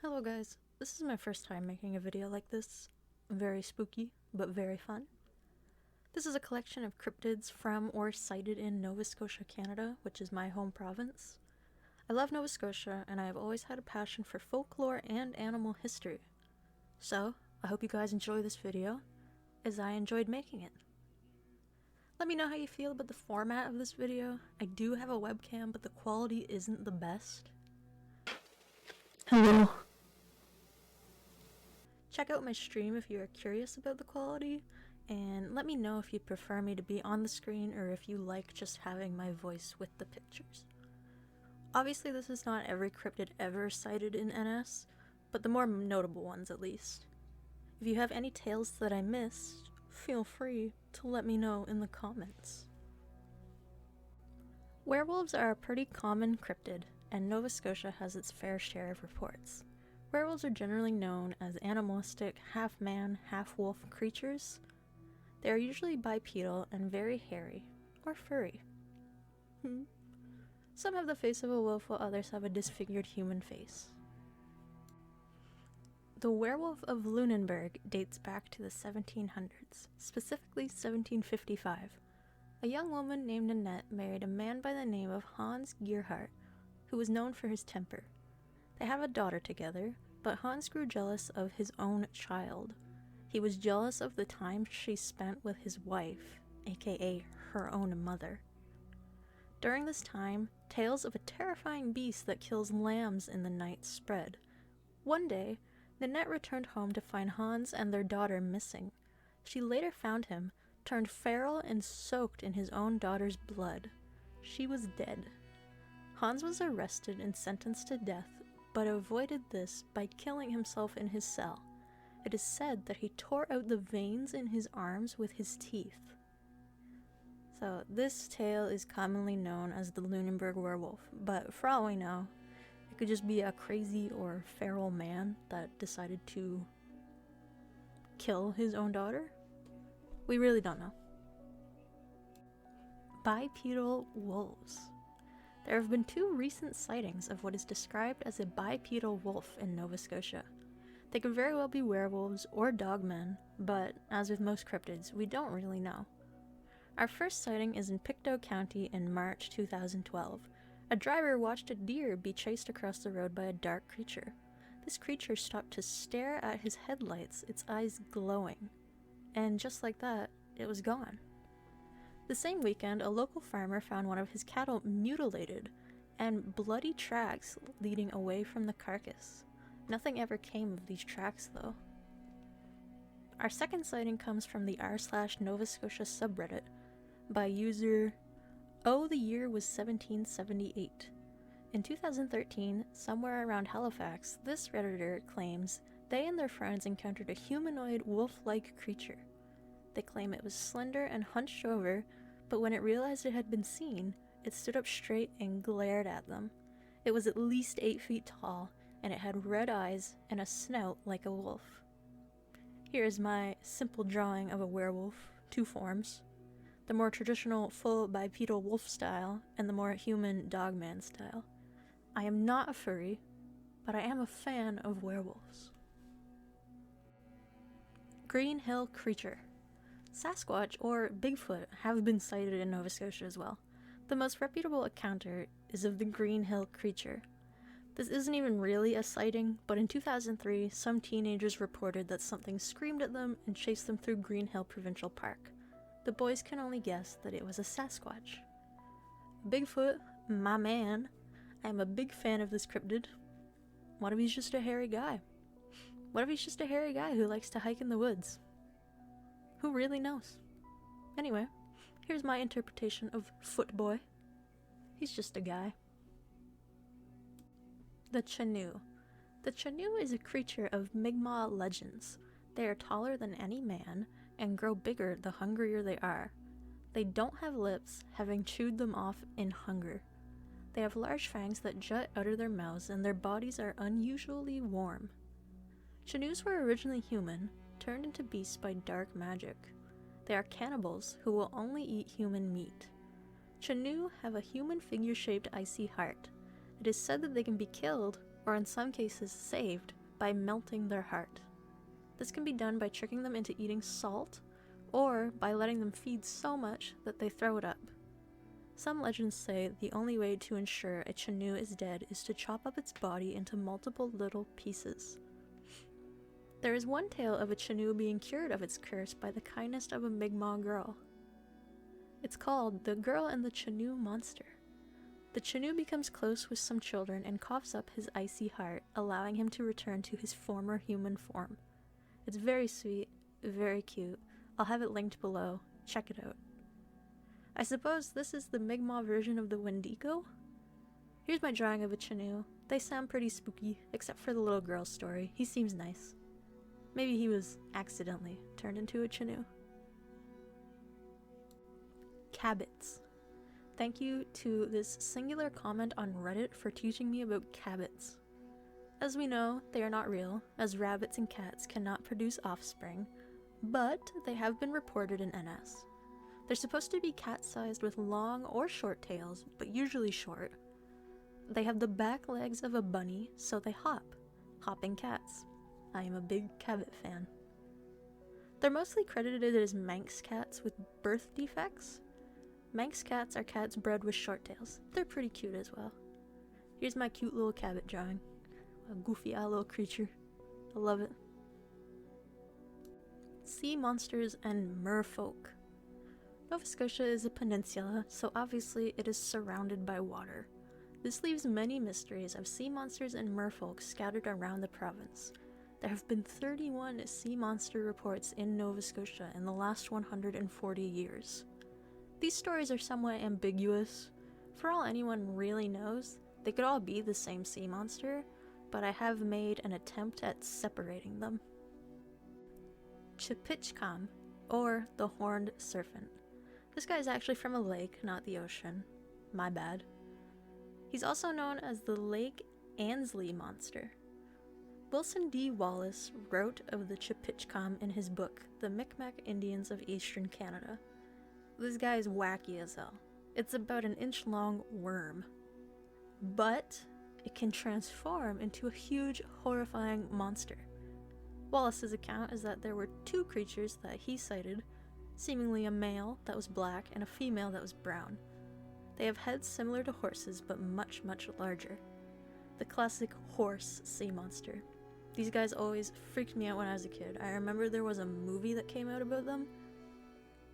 Hello guys, this is my first time making a video like this. Very spooky, but very fun. This is a collection of cryptids from or sighted in Nova Scotia, Canada, which is my home province. I love Nova Scotia, and I have always had a passion for folklore and animal history. So, I hope you guys enjoy this video, as I enjoyed making it. Let me know how you feel about the format of this video. I do have a webcam, but the quality isn't the best. Hello. Check out my stream if you are curious about the quality, and let me know if you'd prefer me to be on the screen or if you like just having my voice with the pictures. Obviously this is not every cryptid ever sighted in NS, but the more notable ones at least. If you have any tales that I missed, feel free to let me know in the comments. Werewolves are a pretty common cryptid, and Nova Scotia has its fair share of reports. Werewolves are generally known as animalistic, half-man, half-wolf creatures. They are usually bipedal and very hairy, or furry. Some have the face of a wolf while others have a disfigured human face. The Werewolf of Lunenburg dates back to the 1700s, specifically 1755. A young woman named Annette married a man by the name of Hans Gerhardt, who was known for his temper. They have a daughter together, but Hans grew jealous of his own child. He was jealous of the time she spent with his wife, aka her own mother. During this time, tales of a terrifying beast that kills lambs in the night spread. One day, Nanette returned home to find Hans and their daughter missing. She later found him, turned feral and soaked in his own daughter's blood. She was dead. Hans was arrested and sentenced to death, but avoided this by killing himself in his cell. It is said that he tore out the veins in his arms with his teeth. So this tale is commonly known as the Lunenburg werewolf, but for all we know, it could just be a crazy or feral man that decided to kill his own daughter. We really don't know. Bipedal wolves. There have been two recent sightings of what is described as a bipedal wolf in Nova Scotia. They could very well be werewolves or dogmen, but as with most cryptids, we don't really know. Our first sighting is in Pictou County in March 2012. A driver watched a deer be chased across the road by a dark creature. This creature stopped to stare at his headlights, its eyes glowing. And just like that, it was gone. The same weekend, a local farmer found one of his cattle mutilated and bloody tracks leading away from the carcass. Nothing ever came of these tracks though. Our second sighting comes from the r/Nova Scotia subreddit by user Oh the year was 1778. In 2013, somewhere around Halifax, this redditor claims they and their friends encountered a humanoid wolf-like creature. They claim it was slender and hunched over, but when it realized it had been seen, it stood up straight and glared at them. It was at least 8 feet tall, and it had red eyes and a snout like a wolf. Here is my simple drawing of a werewolf, 2 forms. The more traditional full bipedal wolf style, and the more human dogman style. I am not a furry, but I am a fan of werewolves. Green Hill Creature. Sasquatch or Bigfoot have been sighted in Nova Scotia as well. The most reputable encounter is of the Green Hill Creature. This isn't even really a sighting, but in 2003, some teenagers reported that something screamed at them and chased them through Green Hill Provincial Park. The boys can only guess that it was a Sasquatch. Bigfoot, my man. I am a big fan of this cryptid. What if he's just a hairy guy? What if he's just a hairy guy who likes to hike in the woods? Who really knows? Anyway, here's my interpretation of Footboy. He's just a guy. The Chenoo. The Chenoo is a creature of Mi'kmaq legends. They are taller than any man and grow bigger the hungrier they are. They don't have lips, having chewed them off in hunger. They have large fangs that jut out of their mouths, and their bodies are unusually warm. Chenoos were originally human, turned into beasts by dark magic. They are cannibals who will only eat human meat. Chenoo have a human figure-shaped icy heart. It is said that they can be killed, or in some cases saved, by melting their heart. This can be done by tricking them into eating salt, or by letting them feed so much that they throw it up. Some legends say the only way to ensure a Chenoo is dead is to chop up its body into multiple little pieces. There is one tale of a Chenoo being cured of its curse by the kindness of a Mi'kmaq girl. It's called The Girl and the Chenoo Monster. The Chenoo becomes close with some children and coughs up his icy heart, allowing him to return to his former human form. It's very sweet, very cute. I'll have it linked below. Check it out. I suppose this is the Mi'kmaq version of the Wendigo? Here's my drawing of a Chenoo. They sound pretty spooky, except for the little girl's story. He seems nice. Maybe he was accidentally turned into a Chenoo. Cabots. Thank you to this singular comment on Reddit for teaching me about cabots. As we know, they are not real, as rabbits and cats cannot produce offspring, but they have been reported in NS. They're supposed to be cat-sized with long or short tails, but usually short. They have the back legs of a bunny, so they hop. Hopping cats. I am a big cabot fan. They're mostly credited as Manx cats with birth defects. Manx cats are cats bred with short tails. They're pretty cute as well. Here's my cute little cabot drawing. A goofy little creature. I love it. Sea monsters and merfolk. Nova Scotia is a peninsula, so obviously it is surrounded by water. This leaves many mysteries of sea monsters and merfolk scattered around the province. There have been 31 sea monster reports in Nova Scotia in the last 140 years. These stories are somewhat ambiguous. For all anyone really knows, they could all be the same sea monster, but I have made an attempt at separating them. Jipijka'm, or the horned serpent. This guy is actually from a lake, not the ocean. My bad. He's also known as the Lake Annesley monster. Wilson D. Wallace wrote of the Jipijka'm in his book, The Micmac Indians of Eastern Canada. This guy is wacky as hell. It's about an inch-long worm. But it can transform into a huge, horrifying monster. Wallace's account is that there were two creatures that he cited, seemingly a male that was black and a female that was brown. They have heads similar to horses, but much, much larger. The classic horse sea monster. These guys always freaked me out when I was a kid. I remember there was a movie that came out about them.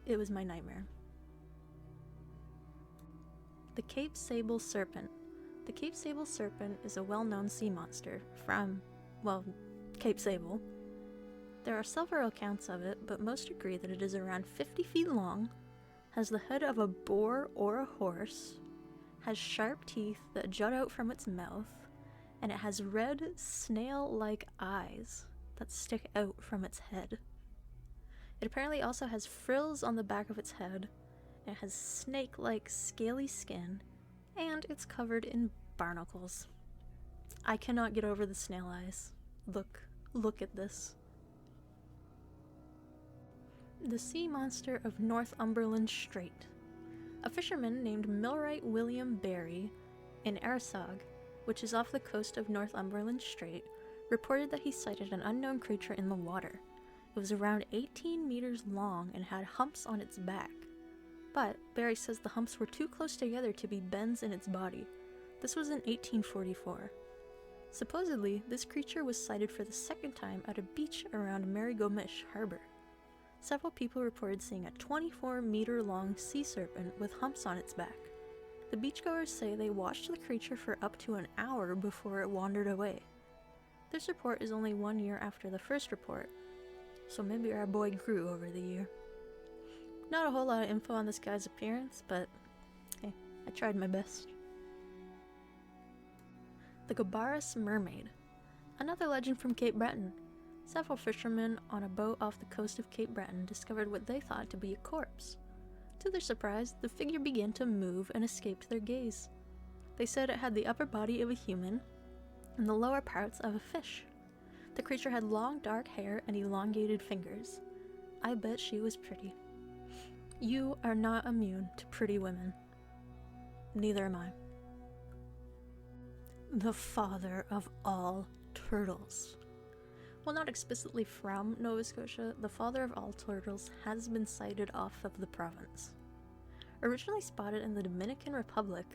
It was my nightmare. The Cape Sable Serpent. The Cape Sable Serpent is a well-known sea monster from, well, Cape Sable. There are several accounts of it, but most agree that it is around 50 feet long, has the head of a boar or a horse, has sharp teeth that jut out from its mouth, and it has red, snail-like eyes that stick out from its head. It apparently also has frills on the back of its head, it has snake-like scaly skin, and it's covered in barnacles. I cannot get over the snail eyes. Look at this. The sea monster of Northumberland Strait. A fisherman named Millwright William Barry in Arsog, which is off the coast of Northumberland Strait, reported that he sighted an unknown creature in the water. It was around 18 meters long and had humps on its back. But Barry says the humps were too close together to be bends in its body. This was in 1844. Supposedly, this creature was sighted for the second time at a beach around Marigomish Harbor. Several people reported seeing a 24-meter-long sea serpent with humps on its back. The beachgoers say they watched the creature for up to an hour before it wandered away. This report is only 1 year after the first report, so maybe our boy grew over the year. Not a whole lot of info on this guy's appearance, but hey, I tried my best. The Gabarus Mermaid. Another legend from Cape Breton. Several fishermen on a boat off the coast of Cape Breton discovered what they thought to be a corpse. To their surprise, the figure began to move and escaped their gaze. They said it had the upper body of a human and the lower parts of a fish. The creature had long dark hair and elongated fingers. I bet she was pretty. You are not immune to pretty women. Neither am I. the father of all turtles. While not explicitly from Nova Scotia, the father of all turtles has been sighted off of the province. Originally spotted in the Dominican Republic,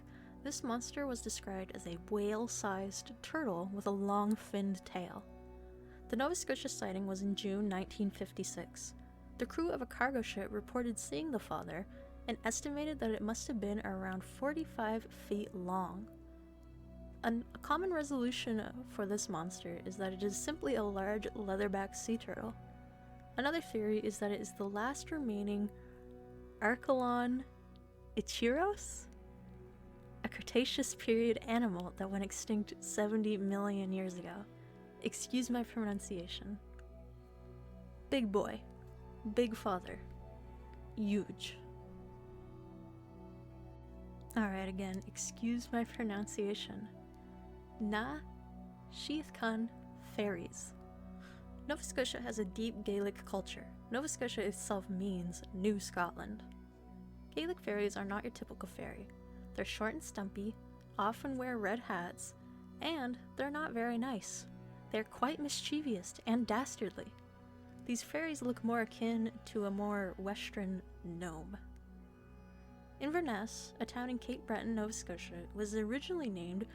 this monster was described as a whale-sized turtle with a long finned tail. The Nova Scotia sighting was in June 1956. The crew of a cargo ship reported seeing the father and estimated that it must have been around 45 feet long. A common resolution for this monster is that it is simply a large leatherback sea turtle. Another theory is that it is the last remaining Archelon ichiros, a Cretaceous period animal that went extinct 70 million years ago. Excuse my pronunciation. Big boy. Big father. Huge. Alright, again, excuse my pronunciation. Sithichean Fairies. Nova Scotia has a deep Gaelic culture. Nova Scotia itself means New Scotland. Gaelic fairies are not your typical fairy. They're short and stumpy, often wear red hats, and they're not very nice. They're quite mischievous and dastardly. These fairies look more akin to a more western gnome. Inverness, a town in Cape Breton, Nova Scotia, was originally named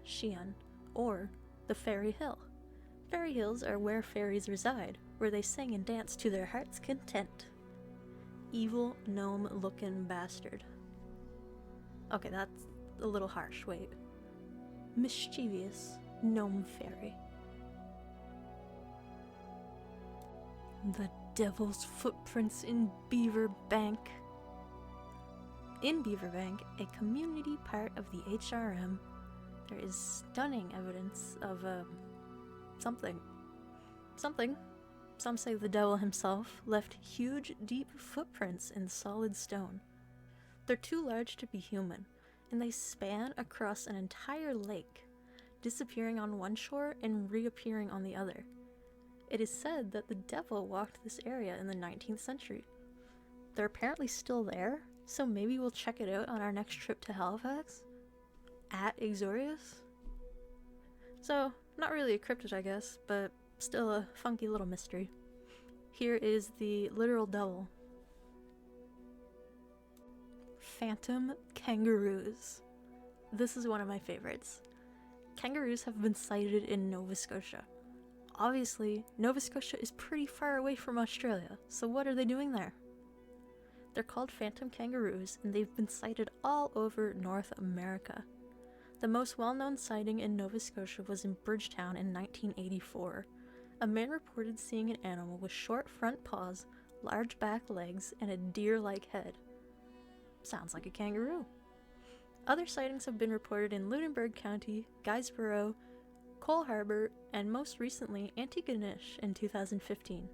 Shean, or the Fairy Hill. Fairy hills are where fairies reside, where they sing and dance to their heart's content. Evil gnome-looking bastard. Okay, that's a little harsh, wait. Mischievous gnome fairy. The Devil's Footprints in Beaver Bank. In Beaver Bank, a community part of the HRM, there is stunning evidence of something. Some say the devil himself left huge, deep footprints in solid stone. They're too large to be human, and they span across an entire lake, disappearing on one shore and reappearing on the other. It is said that the devil walked this area in the 19th century. They're apparently still there, so maybe we'll check it out on our next trip to Halifax? At Exorius? So, not really a cryptid, I guess, but still a funky little mystery. Here is the literal devil. Phantom kangaroos. This is one of my favorites. Kangaroos have been sighted in Nova Scotia. Obviously, Nova Scotia is pretty far away from Australia, so what are they doing there? They're called phantom kangaroos, and they've been sighted all over North America. The most well-known sighting in Nova Scotia was in Bridgetown in 1984. A man reported seeing an animal with short front paws, large back legs, and a deer-like head. Sounds like a kangaroo. Other sightings have been reported in Lunenburg County, Guysborough, Cole Harbour, and most recently Antigonish in 2015.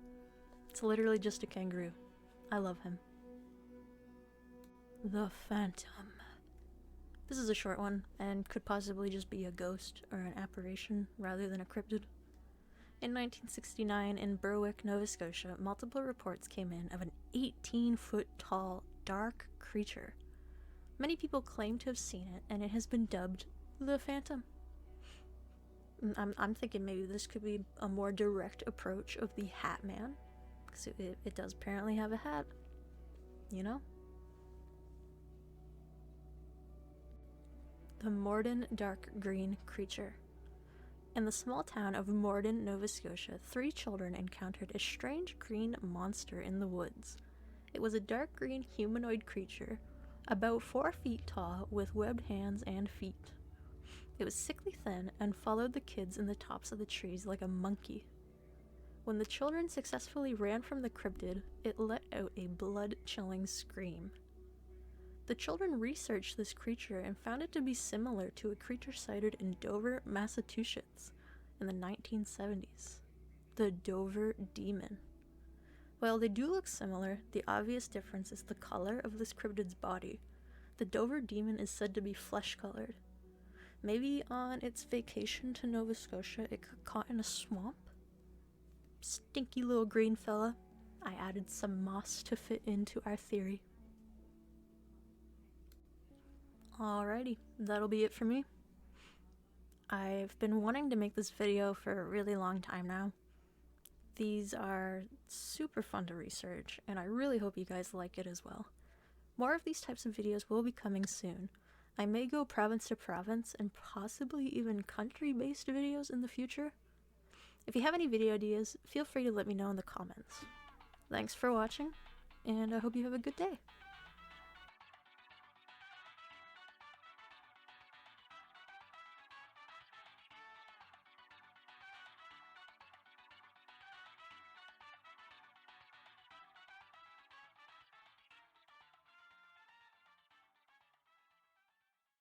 It's literally just a kangaroo. I love him. The Phantom. This is a short one, and could possibly just be a ghost or an apparition rather than a cryptid. In 1969, in Berwick, Nova Scotia, multiple reports came in of an 18-foot tall, dark creature. Many people claim to have seen it, and it has been dubbed the Phantom. I'm thinking maybe this could be a more direct approach of the Hat Man, because it does apparently have a hat, you know? The Morden Dark Green Creature. In the small town of Morden, Nova Scotia, 3 children encountered a strange green monster in the woods. It was a dark green humanoid creature, about 4 feet tall, with webbed hands and feet. It was sickly thin and followed the kids in the tops of the trees like a monkey. When the children successfully ran from the cryptid, it let out a blood-chilling scream. The children researched this creature and found it to be similar to a creature sighted in Dover, Massachusetts in the 1970s. The Dover Demon. While they do look similar, the obvious difference is the color of this cryptid's body. The Dover Demon is said to be flesh-colored. Maybe on its vacation to Nova Scotia, it got caught in a swamp? Stinky little green fella. I added some moss to fit into our theory. Alrighty, that'll be it for me. I've been wanting to make this video for a really long time now. These are super fun to research, and I really hope you guys like it as well. More of these types of videos will be coming soon. I may go province to province and possibly even country-based videos in the future. If you have any video ideas, feel free to let me know in the comments. Thanks for watching, and I hope you have a good day.